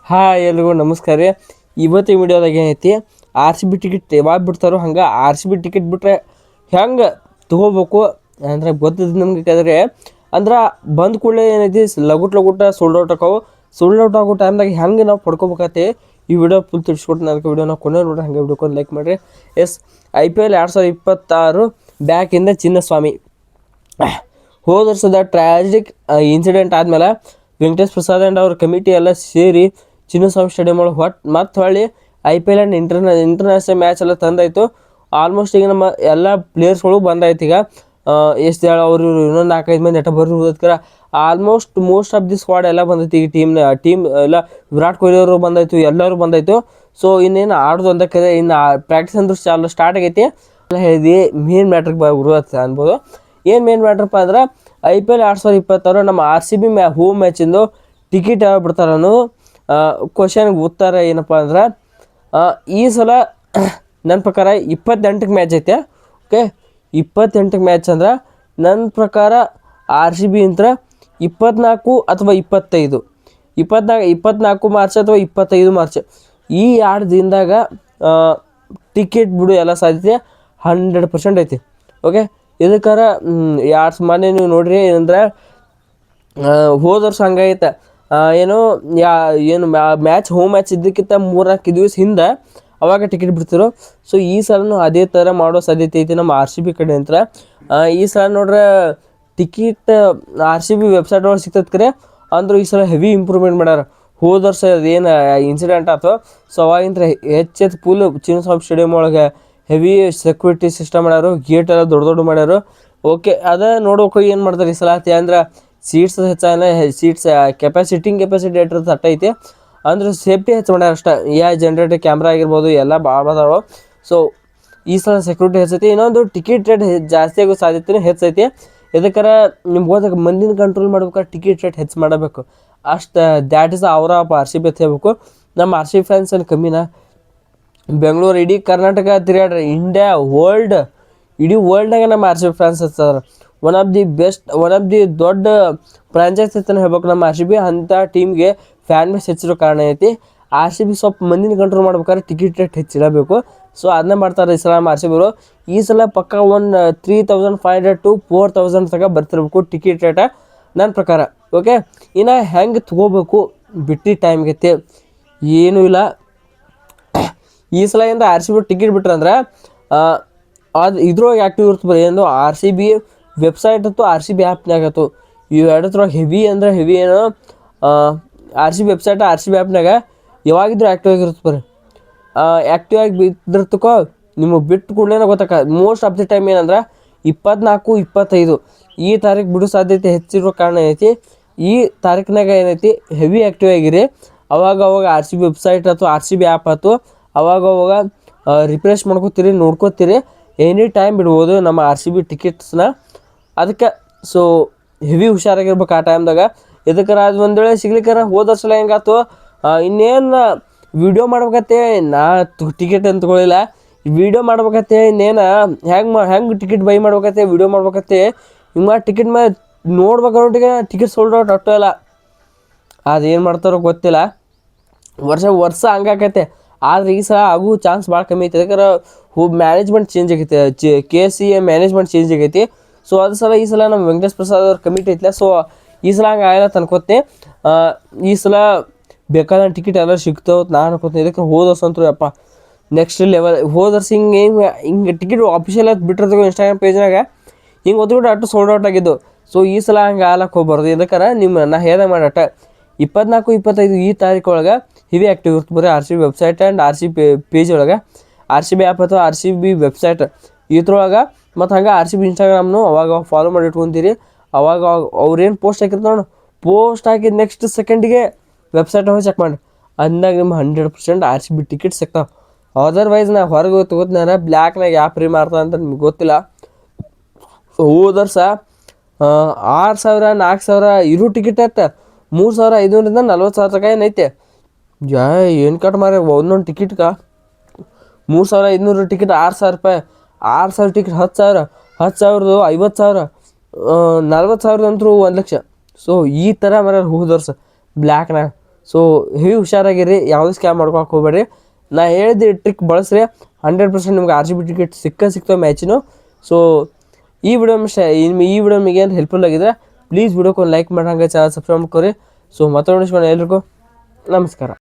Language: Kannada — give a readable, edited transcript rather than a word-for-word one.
ಹಾಯ್ ಎಲ್ರಿಗೂ ನಮಸ್ಕಾರ ರೀ. ಇವತ್ತಿನ ವಿಡಿಯೋದಾಗ ಏನೈತಿ, ಆರ್ ಸಿ ಬಿ ಟಿಕೆಟ್ ಯಾವಾಗ ಬಿಡ್ತಾರೋ ಹಂಗೆ ಆರ್ ಸಿ ಬಿ ಟಿಕೆಟ್ ಬಿಟ್ರೆ ಹೆಂಗೆ ತೊಗೋಬೇಕು ಅಂದ್ರೆ ಗೊತ್ತಿದ್ದು ನಮ್ಗೆ ಯಾಕಂದರೆ ಅಂದ್ರೆ ಬಂದ ಕೂಡಲೇ ಏನೈತಿ ಲಗುಟ್ ಸೋಲ್ಡ್ ಔಟ್ ಆಕಾವು. ಸೋಲ್ಡ್ ಔಟ್ ಆಗೋ ಟೈಮ್ದಾಗ ಹೆಂಗೆ ನಾವು ಪಡ್ಕೋಬೇಕತ್ತೆ ಈ ವಿಡಿಯೋ ಫುಲ್ ತಿಳಿಸ್ಕೊಡ್ತೀನಿ. ಅದಕ್ಕೆ ವಿಡಿಯೋನ ಕೊನೆ ನೋಡ್ರಿ, ಹಂಗೆ ವಿಡಿಯೋಕೊಂಡು ಲೈಕ್ ಮಾಡಿರಿ. ಎಸ್, IPL 2026 ಬ್ಯಾಕಿಂದ ಚಿನ್ನಸ್ವಾಮಿ. ಹೋದ ವರ್ಷದ ಟ್ರಾಜಿಕ್ ಇನ್ಸಿಡೆಂಟ್ ಆದಮೇಲೆ ವೆಂಕಟೇಶ್ ಪ್ರಸಾದ್ ಆ್ಯಂಡ್ ಅವ್ರ ಕಮಿಟಿ ಎಲ್ಲ ಸೇರಿ ಚಿನ್ನಸ್ವಾಮಿ ಸ್ಟೇಡಿಯಂ ಒಳಗೆ ಮತ್ತೆ ಹೊಳ್ಳಿ IPL ಆ್ಯಂಡ್ ಇಂಟರ್ನ್ಯಾಷನಲ್ ಮ್ಯಾಚ್ ಎಲ್ಲ ತಂದಾಯಿತು. ಆಲ್ಮೋಸ್ಟ್ ಈಗ ನಮ್ಮ ಎಲ್ಲ ಪ್ಲೇಯರ್ಸ್ಗಳು ಬಂದಾಯ್ತು. ಈಗ ಎಷ್ಟು ಹೇಳ ಅವರು ಇನ್ನೊಂದು 4-5 ಮಂದಿ ಎಟ ಬರೋದಕ್ಕೆ almost most of the squad ಎಲ್ಲ ಬಂದೈತಿ. ಈಗ ಟೀಮ್ ಎಲ್ಲ ವಿರಾಟ್ ಕೊಹ್ಲಿ ಅವರು ಬಂದಾಯಿತು, ಎಲ್ಲರೂ ಬಂದಾಯಿತು. ಸೊ ಇನ್ನೇನು ಆಡೋದು ಅಂತಕ್ಕೆ ಇನ್ನು ಪ್ರಾಕ್ಟೀಸ್ ಅಂದ್ರೆ ಸ್ಟಾರ್ಟ್ ಆಗೈತಿ. ಹೇಳಿದ್ವಿ ಮೇನ್ ಮ್ಯಾಟ್ರಿಗೆ ಬರುತ್ತೆ ಅನ್ಬೋದು. ಏನು ಮೇನ್ ಮ್ಯಾಟ್ರಪ್ಪ ಅಂದ್ರೆ IPL 2026 ನಮ್ಮ RCB ಹೋಮ್ ಮ್ಯಾಚಿಂದು ಟಿಕೆಟ್ ಯಾವಾಗ ಬಿಡ್ತಾರೆ ಅನ್ನೋದು ಕ್ವಶನ್ಗೆ ಉತ್ತರ ಏನಪ್ಪ ಅಂದ್ರೆ ಈ ಸಲ ನನ್ನ ಪ್ರಕಾರ 28ಕ್ಕೆ ಮ್ಯಾಚ್ ಐತೆ. ಓಕೆ, 28ಕ್ಕೆ ಮ್ಯಾಚ್ ಅಂದ್ರೆ ನನ್ನ ಪ್ರಕಾರ RCB ಅಂತ 24 ಅಥವಾ 25, 24 ಮಾರ್ಚ್ ಅಥವಾ 25 ಮಾರ್ಚ್ ಈ 2 ದಿನದಾಗ ಟಿಕೆಟ್ ಬಿಡು ಎಲ್ಲ ಸಾಧ್ಯತೆ 100% ಐತಿ. ಓಕೆ, ಇದಕ್ಕಾರ ಮೊನ್ನೆ ನೀವು ನೋಡ್ರಿ ಏನಂದ್ರೆ ಹೋದ ವರ್ಷ ಹಂಗೈತೆ. ಏನು ಮ್ಯಾಚ್ ಹೋಮ್ ಮ್ಯಾಚ್ ಇದ್ದಕ್ಕಿಂತ 3-4 ದಿವಸ ಹಿಂದೆ ಅವಾಗ ಟಿಕೆಟ್ ಬಿಡ್ತಿರು. ಸೊ ಈ ಸಲನೂ ಅದೇ ಥರ ಮಾಡೋ ಸಾಧ್ಯತೆ ಐತಿ ನಮ್ಮ RCB ಕಡೆ ಅಂತ. ಈ ಸಲ ನೋಡ್ರೆ ಟಿಕೆಟ್ RCB ವೆಬ್ಸೈಟ್ ಒಳಗೆ ಸಿಗ್ತದೆ ಕರೆ, ಅಂದರೂ ಈ ಸಲ ಹೆವಿ ಇಂಪ್ರೂವ್ಮೆಂಟ್ ಮಾಡ್ಯಾರ. ಹೋದ ವರ್ಷ ಏನು ಇನ್ಸಿಡೆಂಟ್ ಆಯ್ತು, ಸೊ ಅವಾಗಿಂತ ಹೆಚ್ಚು ಫುಲ್ ಚಿನ್ನಸ್ವಾಮಿ ಸ್ಟೇಡಿಯಂ ಒಳಗೆ ಹೆವಿ ಸೆಕ್ಯೂರಿಟಿ ಸಿಸ್ಟಮ್ ಮಾಡ್ಯಾರು, ಗೇಟ್ ಎಲ್ಲ ದೊಡ್ಡ ಮಾಡ್ಯಾರು. ಓಕೆ, ಅದೇ ನೋಡ್ಬೇಕು ಏನು ಮಾಡ್ತಾರೆ ಈ ಸಲ ಅಂದ್ರೆ ಸೀಟ್ಸ್ ಹೆಚ್ಚಾನ, ಸೀಟ್ಸ್ ಕೆಪಾಸಿಟಿ ಎಷ್ಟಿರ್ತದೆ ಅಟ್ಟ ಐತಿ. ಅಂದ್ರೆ ಸೇಫ್ಟಿ ಹೆಚ್ಚು ಮಾಡ್ಯಾರ ಅಷ್ಟೇ. ಜನರೇಟರ್ ಕ್ಯಾಮ್ರಾ ಆಗಿರ್ಬೋದು ಎಲ್ಲ ಭಾಳ ಅದಾವೆ. ಸೊ ಈ ಸಲ ಸೆಕ್ಯೂರಿಟಿ ಹೆಚ್ಚೈತಿ. ಇನ್ನೊಂದು ಟಿಕೆಟ್ ರೇಟ್ ಜಾಸ್ತಿ ಆಗೋ ಸಾಧ್ಯತೆಯೂ ಹೆಚ್ಚೈತಿ. ಇದಕ್ಕಾರ ನಿಮ್ಗೆ ಹೋದಾಗ ಮಂದಿನ ಕಂಟ್ರೋಲ್ ಮಾಡ್ಬೇಕಾದ್ರೆ ಟಿಕೆಟ್ ರೇಟ್ ಹೆಚ್ಚು ಮಾಡಬೇಕು ಅಷ್ಟು. ದ್ಯಾಟ್ ಇಸ್ ಅವರ RCB ಅಂತ ಹೇಳ್ಬೇಕು. ನಮ್ಮ RCB ಫ್ಯಾನ್ಸ್ ಏನು ಕಮ್ಮಿನ, ಬೆಂಗಳೂರು ಇಡೀ ಕರ್ನಾಟಕ ತಿರುಗಾಡ್ರಿ, ಇಂಡಿಯಾ ಇಡೀ ವರ್ಲ್ಡ್ನಾಗ ನಮ್ಮ RCB ಫ್ಯಾನ್ಸ್ ಹಚ್ತಾರೆ. ಒನ್ ಆಫ್ ದಿ ದೊಡ್ಡ ಫ್ರಾಂಚೈಸ್ ಅಂತ ಹೇಳ್ಬೇಕು ನಮ್ಮ RCB. ಅಂಥ ಟೀಮ್ಗೆ ಫ್ಯಾನ್ ಬೇಸ್ ಹೆಚ್ಚಿರೋ ಕಾರಣ ಐತಿ. RCB ಸ್ವಲ್ಪ ಮಂದಿನ ಕಂಟ್ರೋಲ್ ಮಾಡ್ಬೇಕಾದ್ರೆ ಟಿಕೆಟ್ ರೇಟ್ ಹೆಚ್ಚಿಡಬೇಕು. ಸೊ ಅದನ್ನೇ ಮಾಡ್ತಾರೆ ಈ ಸಲ ನಮ್ಮ RCB ಅವರು. ಈ ಸಲ ಪಕ್ಕ ಒಂದು 3500 to 4000 ತನಕ ಬರ್ತಿರ್ಬೇಕು ಟಿಕೆಟ್ ರೇಟ ನನ್ನ ಪ್ರಕಾರ. ಓಕೆ, ಇನ್ನು ಹೆಂಗೆ ತೊಗೋಬೇಕು ಬಿಟ್ಟು ಟೈಮ್ಗೈತಿ ಏನೂ ಇಲ್ಲ. ಈ ಸಲ ಇಂದ RCB ಟಿಕೆಟ್ ಬಿಟ್ರಂದ್ರೆ ಅದು ಇದ್ರೊಳಗೆ ಆ್ಯಕ್ಟಿವ್ ಇರ್ತದೆ. ಏನು RCB ವೆಬ್ಸೈಟ್ ಅಥವಾ RCB ಆ್ಯಪ್ನಾಗ ಆಯ್ತು, ಇವು ಎರಡತ್ರೊಳಗೆ ಹೆವಿ ಏನು RCB ವೆಬ್ಸೈಟ್ RCB ಆ್ಯಪ್ನಾಗ ಯಾವಾಗಿದ್ರೂ ಆ್ಯಕ್ಟಿವ್ ಆಗಿರುತ್ತೆ ಬರ್ರಿ. ಆ್ಯಕ್ಟಿವ್ ಆಗಿ ಬಿದ್ದಿರ್ತಕೋ ನಿಮಗೆ ಬಿಟ್ಟು ಕೂಡಲೇ ಗೊತ್ತಾಗ. ಮೋಸ್ಟ್ ಆಫ್ ದಿ ಟೈಮ್ ಏನಂದ್ರೆ 24, 25 ಈ ತಾರೀಕು ಬಿಡೋ ಸಾಧ್ಯತೆ ಹೆಚ್ಚಿರೋ ಕಾರಣ ಐತಿ. ಈ ತಾರೀಕಿನಾಗ ಏನೈತಿ ಹೆವಿ ಆ್ಯಕ್ಟಿವ್ ಆಗಿರಿ. ಅವಾಗ RCB ವೆಬ್ಸೈಟ್ ಅಥವಾ RCB ಆ್ಯಪ್ ಆಯ್ತು ಅವಾಗ ರಿಫ್ರೆಶ್ ಮಾಡ್ಕೋತೀರಿ, ನೋಡ್ಕೋತೀರಿ, ಎನಿ ಟೈಮ್ ಬಿಡ್ಬೋದು ನಮ್ಮ RCB ಟಿಕೆಟ್ಸ್ನ. ಅದಕ್ಕೆ ಸೊ ಹೆವಿ ಹುಷಾರಾಗಿರ್ಬೇಕು ಆ ಟೈಮ್ದಾಗ. ಇದಕ್ಕೆ ಅದು ಒಂದು ವೇಳೆ ಸಿಗ್ಲಿಕ್ಕಾರ ಹೋದ ವರ್ಷ ಹೆಂಗಾಯ್ತು, ಇನ್ನೇನು ವೀಡಿಯೋ ಮಾಡ್ಬೇಕತ್ತೆ ನಾ ಟಿಕೆಟ್ ಅಂತ ತೊಗೊಳಿಲ್ಲ, ವೀಡಿಯೋ ಮಾಡ್ಬೇಕತ್ತೆ ಇನ್ನೇನು ಹೆಂಗೆ ಟಿಕೆಟ್ ಬೈ ಮಾಡ್ಬೇಕತ್ತೆ, ವೀಡಿಯೋ ಮಾಡ್ಬೇಕತ್ತೆ. ಹಿಂಗೆ ಟಿಕೆಟ್ ಮೇಲೆ ನೋಡ್ಬೇಕನ್ನೋಟಿಗೆ ಟಿಕೆಟ್ ಸೋಲ್ಡ್ ಔಟ್ ಅಷ್ಟೇ ಇಲ್ಲ. ಅದೇನು ಮಾಡ್ತಾರೋ ಗೊತ್ತಿಲ್ಲ, ವರ್ಷ ಹಂಗಾಕೈತೆ. ಆದರೆ ಈ ಸಲ ಆಗೋ ಚಾನ್ಸ್ ಭಾಳ ಕಮ್ಮಿ ಐತೆ. ಯಾಕಂದ್ರೆ ಮ್ಯಾನೇಜ್ಮೆಂಟ್ ಚೇಂಜ್ ಆಗೈತೆ, KCA ಮ್ಯಾನೇಜ್ಮೆಂಟ್ ಚೇಂಜ್ ಆಗೈತಿ. ಸೊ ಅದು ಸಲ ಈ ಸಲ ನಮ್ಮ ವೆಂಕಟೇಶ್ ಪ್ರಸಾದ್ ಅವ್ರ ಕಮಿಟಿ ಐತಿಲ್ಲ. ಸೊ ಈ ಸಲ ಹಂಗೆ ಆಗಲ್ಲ ಅನ್ಕೋತೀನಿ. ಈ ಸಲ ಬೇಕಾದ ಟಿಕೆಟ್ ಎಲ್ಲ ಸಿಗ್ತಾವೆ ನಾನು ಅನ್ಕೋತೀನಿ. ಇದಕ್ಕೆ ಹೋದ ವರ್ಷ ಅಂತೂ ಅಪ್ಪ ನೆಕ್ಸ್ಟ್ ಲೆವೆಲ್. ಹೋದ ವರ್ಷ ಹಿಂಗೆ ಟಿಕೆಟ್ ಆಫಿಷಿಯಲ್ ಆಗಿ ಬಿಟ್ಟಿರ್ತೀವಿ ಇನ್ಸ್ಟಾಗ್ರಾಮ್ ಪೇಜ್ನಾಗ, ಹಿಂಗೆ ಓದ್ಬಿಟ್ಟು ಅಷ್ಟು ಸೋಲ್ಡ್ ಔಟ್ ಆಗಿದ್ದು. ಸೊ ಈ ಸಲ ಹಂಗೆ ಆಲಕ್ಕೆ ಹೋಗ್ಬಾರ್ದು. ಇದಕ್ಕಾರ ನಾ ಹೇಳ್ದಂಗೆ ಮಾಡಟ 24, 25 ಈ ತಾರೀಕು ಒಳಗೆ ಹೆವಿ ಆ್ಯಕ್ಟಿವ್ ಇರುತ್ತೆ ಬರೀ RCB website and RCB page ಒಳಗೆ, RCB ಆ್ಯಪ್ ಅಥವಾ RCB ವೆಬ್ಸೈಟ್ ಇದ್ರೊಳಗೆ. ಮತ್ತು ಹಂಗೆ RCB ಇನ್ಸ್ಟಾಗ್ರಾಮ್ನು ಅವಾಗ ಫಾಲೋ ಮಾಡಿ ಇಟ್ಕೊತೀರಿ. ಅವಾಗ ಅವ್ರೇನು ಪೋಸ್ಟ್ ಹಾಕಿರ್ತಾರೆ ನೋಡು, ಪೋಸ್ಟ್ ಹಾಕಿದ ನೆಕ್ಸ್ಟ್ ಸೆಕೆಂಡಿಗೆ ವೆಬ್ಸೈಟ್ ಹೋಗಿ ಚೆಕ್ ಮಾಡಿ, ಅಂದಾಗ ನಿಮ್ಮ 100% RCB ಟಿಕೆಟ್ ಸಿಗ್ತಾವೆ. ಅದರ್ವೈಸ್ ನಾ ಹೊರಗೆ ತೊಗೋತೀನಿ ಬ್ಲ್ಯಾಕ್ನಾಗ ಯಾಕೆ ಫ್ರೀ ಮಾಡ್ತಾರೆ ಅಂತ ನಿಮ್ಗೆ ಗೊತ್ತಿಲ್ಲ. ಹೋದ ವರ್ಷ 6000, 4000 ಇರೋ ಟಿಕೆಟ್ ಐತೆ 3500 40,000 ತನಕ ಏನೈತೆ. ಏನು ಕಟ್ ಮಾರ ಒಂದೊಂದು ಟಿಕೆಟ್ಗೆ 3500 ಟಿಕೆಟ್ 6000 ರೂಪಾಯಿ, 6000 ಟಿಕೆಟ್ 10,000, 10,000 50,000, 40,000 ಅಂತೂ 1 ಲಕ್ಷ. ಸೊ ಈ ಥರ ಮರ ಹೋದ ವರ್ಷ ಬ್ಲ್ಯಾಕ್ನಾಗ. ಸೊ ಹೆವಿ ಹುಷಾರಾಗಿರಿ, ಯಾವುದೇ ಸ್ಕ್ಯಾಮ್ ಮಾಡ್ಕೊಳಕ್ಕೆ ಹೋಗ್ಬೇಡ್ರಿ. ನಾ ಹೇಳಿದ ಟ್ರಿಕ್ ಬಳಸ್ರಿ, 100% ನಿಮ್ಗೆ ಆರ್ ಸಿ ಬಿ ಟಿಕೆಟ್ ಸಿಗ್ತಾವೆ ಮ್ಯಾಚಿನು. ಸೊ ಈ ವಿಡಿಯೋ ನಿಮಗೆ ಏನು ಹೆಲ್ಪ್ಫುಲ್ ಆಗಿದೆ, ಪ್ಲೀಸ್ ವಿಡಿಯೋಕ್ಕೆ ಒಂದು ಲೈಕ್ ಮಾಡಂಗೆ ಚಾನಲ್ ಸಬ್ಸ್ಕ್ರೈಬ್ ಮಾಡ್ಕೊರಿ. ಸೊ ಮತ್ತೊಂದು ಎಲ್ರಿಗೂ ನಮಸ್ಕಾರ.